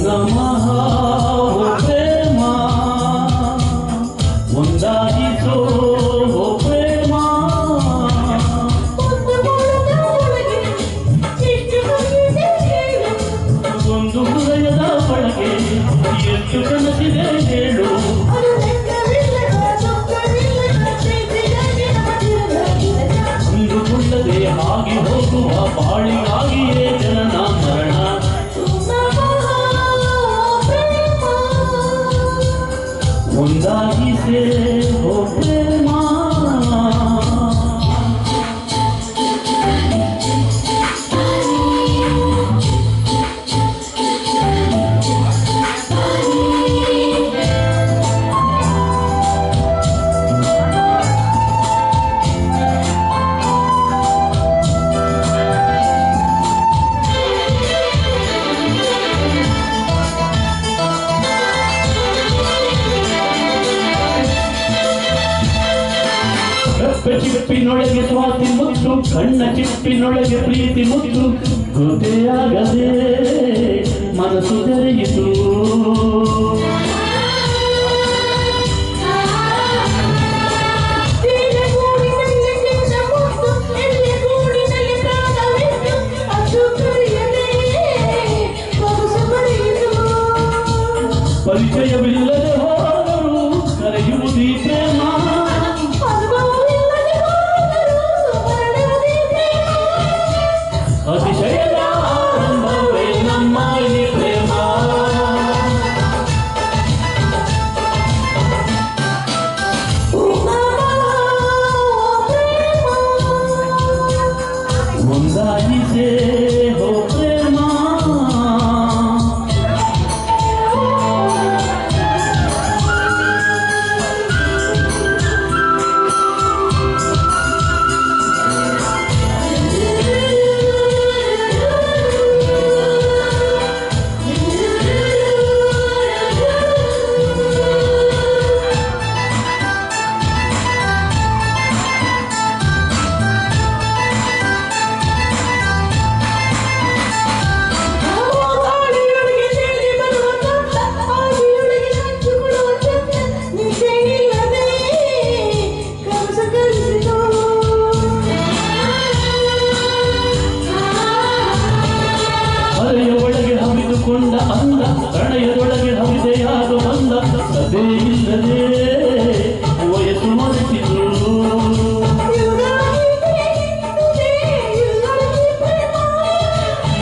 ನಮಃ ಪ್ರೇಮ ಒಂದಾಗಿಸೋ ಪ್ರೇಮ ಒಂದು ಹೃದಯದ ಒಳಗೆ ಎಷ್ಟು ಕನಸಿದೆ ಹೇಳು ಅಂದುಕೊಳ್ಳದೆ ಹಾಗೆ ಹೋಗುವ ಬಾಳಿಗಾಗಿಯೇ ಜನನ ಮರಣ ಒಂದಾಗಿಸೇ ಪ್ರೇಮ ಚಿಪ್ಪಿನೊಳಗೆ ಸ್ವಾತಿ ಮುತ್ತು ಕಣ್ಣ ಚಿಪ್ಪಿನೊಳಗೆ ಪ್ರೀತಿ ಮುತ್ತು ಗೊತ್ತೆಯಾಗದೆ ಮನಸ್ಸು ತೆರೆಯಿತು ಪರಿಚಯವಿಲ್ಲದೆ ಹೋದರು ಕರೆಯುವುದೀ ಪ್ರೇಮ ಅತಿಶಯದ ಆರಂಭವೇ ನಮ್ಮ ಈ ಪ್ರೇಮ ಒಂದಾಗಿಸೇ ಪ್ರೇಮ ಕೊಂಡ ಅಂದ ಪ್ರಣಯದೊಳಗೆ ಹವಿದೆಯಾದ ಬಂದ ಸದೇ ಇಲ್ಲದೆ ವಯಸ್ಸು ಮರೆಸಿತು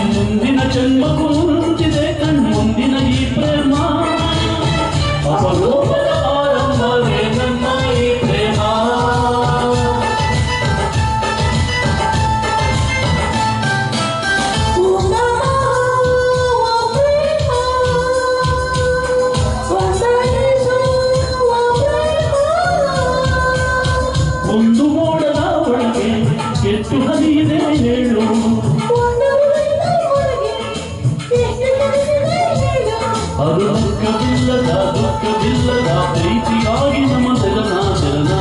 ಮುಂದಿನ ಜನ್ಮಕ್ಕೂ ಮುಂಚಿದೆ ಕಣ್ಮುಂದಿನ ಈ ಪ್ರೇಮ ಅಪರೂಪದ ಆರಂಭವೇ ನಮ್ಮ ಈ ಪ್ರೇಮ ಒಂದು ಮೋಡದ ಒಳಗೆ ಎಷ್ಟು ಹರಿಯಿದೆ ಹೇಳು ಅದು ದುಃಖವಿಲ್ಲದ ಪ್ರೀತಿಯಾಗಿ ನಮ್ಮ ಜಲನ ಜಲನ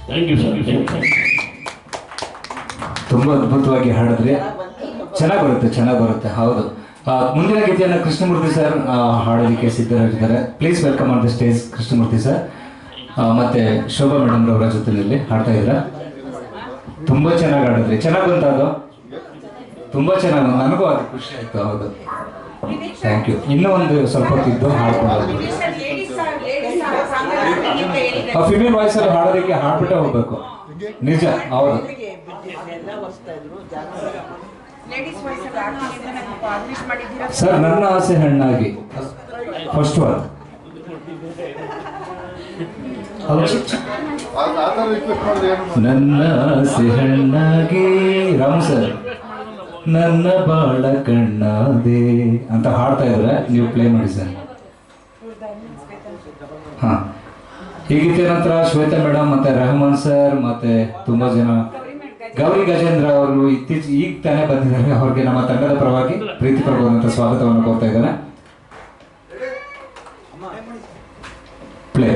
ಥ್ಯಾಂಕ್ ಯು ಸರ್. ತುಂಬ ಅದ್ಭುತವಾಗಿ ಹಾಡಿದ್ರೆ ಚೆನ್ನಾಗಿ ಬರುತ್ತೆ ಹೌದು. ಮುಂದಿನ ಗೀತೆಯನ್ನು ಕೃಷ್ಣಮೂರ್ತಿ ಸರ್ ಹಾಡೋದಕ್ಕೆ ಸಿದ್ಧರಾಗಿದ್ದಾರೆ. Please welcome on the stage Krishnamurthy sir. ಮತ್ತೆ ಶೋಭಾ ಮೇಡಮ್ ಅವರ ಜೊತೆಯಲ್ಲಿ ಹಾಡ್ತಾ ಇದ್ರ. ತುಂಬ ಚೆನ್ನಾಗಿ ಹಾಡಿದ್ರಿ, ಚೆನ್ನಾಗಿ ಬಂತ ಅದು, ತುಂಬ ಚೆನ್ನಾಗಿ, ನನಗೂ ಅದು ಖುಷಿ ಆಯ್ತು. ಹೌದು, ಥ್ಯಾಂಕ್ ಯು. ಇನ್ನೂ ಒಂದು ಸ್ವಲ್ಪ ಹೊತ್ತಿದ್ದು ಹಾಡ್ಕೊಂಡು ಫಿಮೇಲ್ ವಾಯ್ಸ್ ಅಲ್ಲಿ ಹಾಡೋದಕ್ಕೆ ಹಾಡ್ಬಿಟ್ಟೆ ಹೋಗ್ಬೇಕು. ನಿಜ, ಹೌದು. ಸರ್, ನನ್ನ ಆಸೆ ಹೆಣ್ಣಾಗಿ ಫಸ್ಟ್ ಒನ್. ನನ್ನ ಆಸೆ ಹೆಣ್ಣಾಗಿ ರಾಮ್ ಸರ್, ನನ್ನ ಬಾಳ ಕಣ್ಣಾದೆ ಅಂತ ಹಾಡ್ತಾ ಇದ್ರೆ ನೀವು ಪ್ಲೇ ಮಾಡಿ ಸರ್. ಹಾ, ಈ ಗೀತೆ ನಂತರ ಶ್ವೇತಾ ಮೇಡಮ್ ಮತ್ತೆ ರೆಹಮಾನ್ ಸರ್ ಮತ್ತೆ ತುಂಬಾ ಜನ, ಗೌರಿ ಗಜೇಂದ್ರ ಅವರು ಈಗ ತಾನೇ ಬಂದಿದ್ದಾರೆ. ಅವ್ರಿಗೆ ನಮ್ಮ ತಂಡದ ಪರವಾಗಿ ಪ್ರೀತಿಪೂರ್ವಕವಾದಂತಹ ಸ್ವಾಗತವನ್ನು ಕೋರ್ತಾ ಇದ್ದಾರೆ. ಪ್ಲೇ